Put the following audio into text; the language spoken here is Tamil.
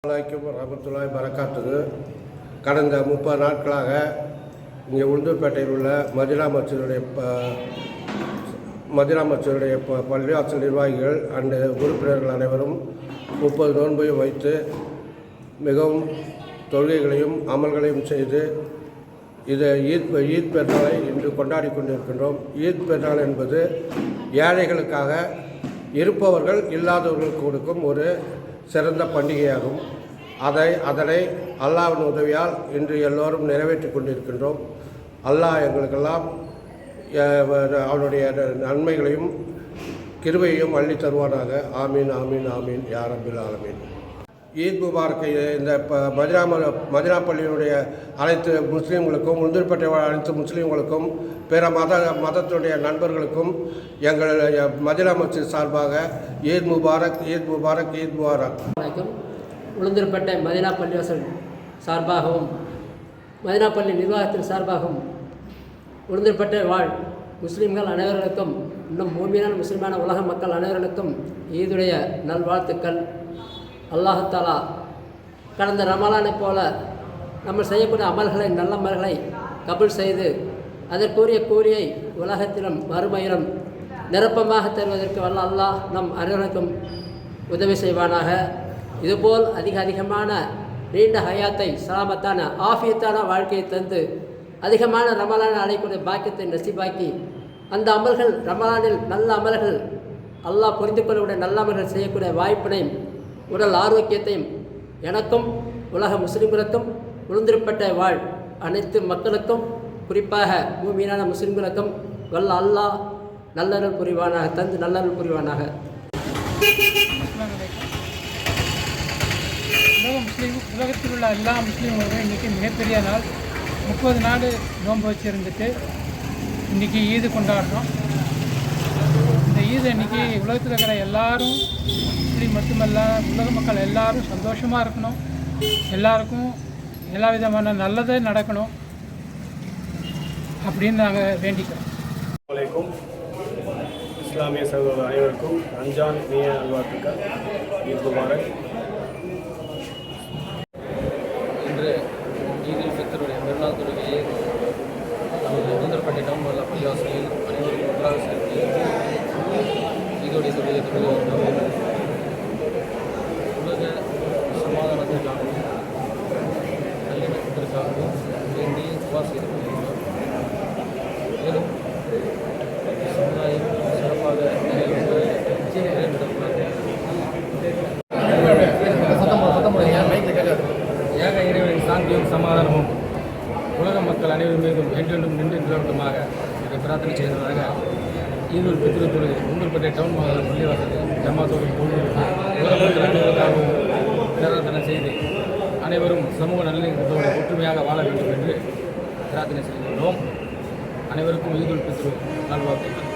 அலைக்கும் ரஹ்மத்துல்லாஹி பரக்காத்துஹு. கடந்த 30 நாட்களாக இங்கே உளுந்தூர்பேட்டையில் உள்ள மதினா மஸ்ஜிதுடைய பள்ளிவாசல் நிர்வாகிகள் அண்டு உறுப்பினர்கள் அனைவரும் 30 நோன்பையும் வைத்து மிகவும் தொழுகைகளையும் அமல்களையும் செய்து இதை ஈத் பெருநாளை இன்று கொண்டாடி கொண்டிருக்கின்றோம். ஈத் பெருநாள் என்பது ஏழைகளுக்காக இருப்பவர்கள் இல்லாதவர்களுக்கு கொடுக்கும் ஒரு சிறந்த பண்டிகையாகும். அதனை அல்லாஹ்வின் உதவியால் இன்று எல்லோரும் நிறைவேற்றி கொண்டிருக்கின்றோம். அல்லாஹ் எங்களுக்கெல்லாம் அவனுடைய நன்மைகளையும் கிருபையையும் அள்ளி தருவானாக. ஆமீன் ஆமீன் ஆமீன் யா ரப்பில் ஆலமீன். ஈத் முபாரக்கை இந்த மதினா பள்ளியினுடைய அனைத்து முஸ்லீம்களுக்கும், உளுந்தூர்பேட்டை அனைத்து முஸ்லீம்களுக்கும், பிற மதத்தினுடைய நண்பர்களுக்கும் எங்கள் மதினா மஸ்ஜித் சார்பாக ஈத் முபாரக் ஈத் முபாரக் ஈத் முபாரக். உளுந்தூர்பேட்டை மதினா பள்ளிவாசல் சார்பாகவும் மதினா பள்ளி நிர்வாகத்தின் சார்பாகவும் உளுந்தூர்பேட்டை வாழ் முஸ்லீம்கள் அனைவர்களுக்கும், இன்னும் மூமியான முஸ்லீமான உலக மக்கள் அனைவர்களுக்கும் ஈதுடைய நல்வாழ்த்துக்கள். அல்லாஹாலா கடந்த ரமலானை போல நம்ம செய்யக்கூடிய அமல்களை, நல்ல அமல்களை கபூல் செய்து அதற்குரிய கூலியை உலகத்திலும் மறுமையிலும் நிரப்பமாக தருவதற்கு வல்ல அல்லாஹ் நம் அனைவருக்கும் உதவி செய்வானாக. இதுபோல் அதிகமான நீண்ட ஹயாத்தை, சலாமத்தான ஆஃபியத்தான வாழ்க்கையை தந்து அதிகமான ரமலானை அடையக்கூடிய பாக்கியத்தை நசிபாக்கி அந்த அமல்கள், ரமலானில் நல்ல அமல்கள், அல்லாஹ் புரிந்து கொள்ளக்கூடிய நல்ல அமல்கள் செய்யக்கூடிய வாய்ப்பினையும் உடல் ஆரோக்கியத்தையும் எனக்கும் உலக முஸ்லிம்களுக்கும் உளுந்தூர்பேட்டை வாழ் அனைத்து மக்களுக்கும், குறிப்பாக மூமியான முஸ்லிம்களுக்கும் வல்ல அல்லாஹ் நல்லருள் புரிவானாக, தந்து நல்லருள் புரிவானாக. உலகத்தில் உள்ள எல்லா முஸ்லீம்களுக்கும் இன்றைக்கி மிகப்பெரிய நாள். 30 நாள் நோன்பு வச்சுருந்துட்டு இன்றைக்கி ஈது கொண்டாடுறோம். இந்த ஈது இன்றைக்கி உலகத்தில் இருக்கிற எல்லாரும், முஸ்லீம் மட்டுமல்ல உலக மக்கள் எல்லாரும் சந்தோஷமாக இருக்கணும். எல்லாருக்கும் எல்லா விதமான நல்லதே நடக்கணும் அப்படின்னு நாங்கள் வேண்டிக்கிறோம். அலைக்கும் இஸ்லாமிய சகோதரர் அனைவருக்கும் ரம்ஜான் நீய நல்வாழ்த்துக்கள். ஈத் முபாரக். இன்று ஈதுல் ஃபித்ருடைய பெருநாள் தொழுகையை நமது உளுந்தூர்பேட்டை டவுன் உள்ள பள்ளிவாசலில் அனைவரும் ஒன்றாக சேர்த்து ஈதுடைய தொழுகை உலக சமாதானத்திற்காகவும் நல்லிணக்கத்திற்காகவும் வேண்டி துவா செய்து கொண்டிருக்கிறோம். மேலும் சமுதாயம் சிறப்பாக ஏக இறைவனின் சாந்தியும் சமாதானமும் உலக மக்கள் அனைவரும் மீதும் என்றென்றும் நின்று நிலவட்டமாக இதை பிரார்த்தனை செய்ததாக ஈதுல் ஃபித்ர் தொழுகை உளுந்தூர்பேட்டை டவுன் பள்ளிவாசலில் ஜமாத்தோடு உலக மக்கள் அனைவருக்காகவும் பிரார்த்தனை செய்து அனைவரும் சமூக நல்லிணக்கத்தோடு ஒற்றுமையாக வாழ வேண்டும் என்று பிரார்த்தனை செய்கின்றோம். அனைவருக்கும் ஈதுல் ஃபித்ர் நல்வாழ்த்துக்கள்.